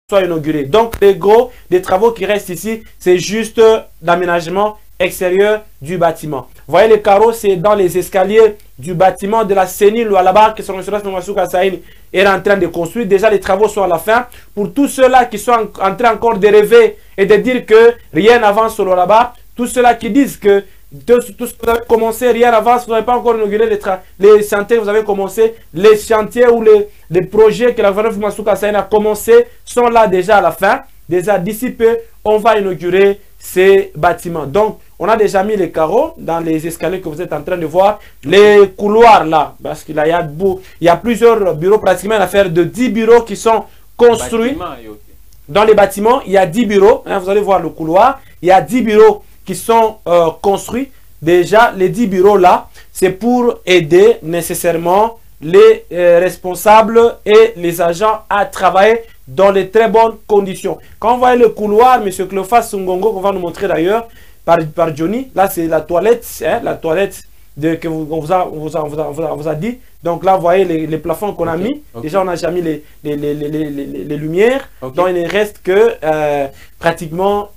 soit inauguré. Donc, les travaux qui restent ici, c'est juste l'aménagement extérieur du bâtiment. Vous voyez les carreaux, c'est dans les escaliers du bâtiment de la CENI Lualaba que son excellence Masuka Saini est en train de construire. Déjà, les travaux sont à la fin. Pour tous ceux-là qui sont en train encore de rêver et de dire que rien n'avance sur Lualaba, tous ceux-là qui disent que tout ce que vous avez commencé, rien n'avance, vous n'avez pas encore inauguré les chantiers, vous avez commencé, les chantiers ou les projets que la gouvernement Masuka Saini a commencé sont là déjà à la fin. Déjà, d'ici peu, on va inaugurer ces bâtiments. Donc, on a déjà mis les carreaux dans les escaliers que vous êtes en train de voir. Les couloirs là, parce qu'il y a plusieurs bureaux, pratiquement une affaire de 10 bureaux qui sont construits. Dans les bâtiments, il y a 10 bureaux. Hein, vous allez voir le couloir. Il y a 10 bureaux qui sont construits. Déjà, les 10 bureaux là, c'est pour aider nécessairement les responsables et les agents à travailler dans les très bonnes conditions. Quand vous voyez le couloir, M. Cléophas Sungongo, qu'on va nous montrer d'ailleurs par Johnny, là c'est la toilette, hein, la toilette que on vous a dit. Donc là, vous voyez les plafonds qu'on a mis. Déjà, on n'a jamais mis les lumières. Donc il ne reste que pratiquement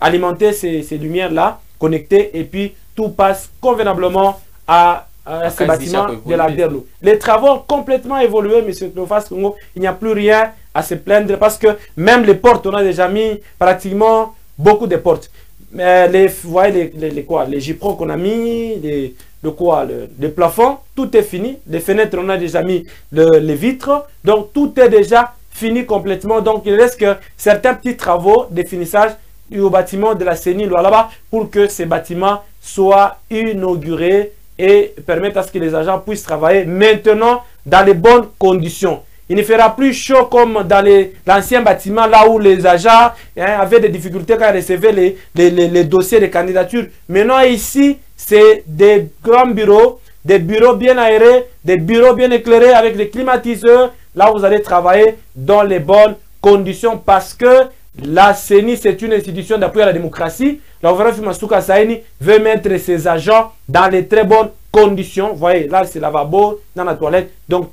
alimenter ces lumières-là, connectées, et puis tout passe convenablement à ces bâtiments de la Derlo. Les travaux ont complètement évolué, M. Cléophas Congo. Il n'y a plus rien à se plaindre parce que même les portes, on a déjà mis pratiquement beaucoup de portes. Mais vous voyez les gyprons qu'on a mis, les plafonds, tout est fini. Les fenêtres, on a déjà mis les vitres. Donc tout est déjà fini complètement. Donc il reste que certains petits travaux de finissage au bâtiment de la CENI là-bas pour que ces bâtiments soient inaugurés et permettre à ce que les agents puissent travailler maintenant dans les bonnes conditions. Il ne fera plus chaud comme dans l'ancien bâtiment là où les agents avaient des difficultés quand ils recevaient les dossiers de candidature. Maintenant ici, c'est des grands bureaux, des bureaux bien aérés, des bureaux bien éclairés avec des climatiseurs. Là, vous allez travailler dans les bonnes conditions parce que la CENI, c'est une institution d'appui à la démocratie. La gouvernement Masuka Saini veut mettre ses agents dans les très bonnes conditions. Vous voyez, là, c'est lavabo, dans la toilette. Donc,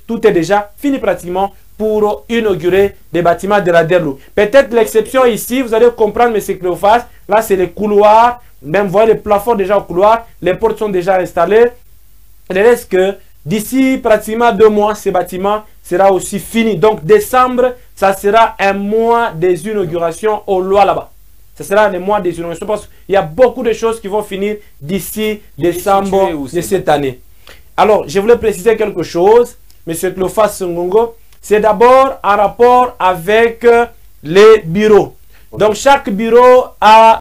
tout est déjà fini pratiquement pour inaugurer des bâtiments de la Derlo. Peut-être l'exception ici, vous allez comprendre, M. Cléophas. Là, c'est les couloirs. Même, vous voyez les plafonds déjà au couloir. Les portes sont déjà installées. Il reste que d'ici pratiquement 2 mois, ces bâtiments sera aussi fini. Donc, décembre, ça sera un mois des inaugurations au Loa là-bas. Ce sera le mois des inaugurations parce qu'il y a beaucoup de choses qui vont finir d'ici décembre de cette année. Alors, je voulais préciser quelque chose, M. Cléophas Ngongo. C'est d'abord en rapport avec les bureaux. Donc, chaque bureau a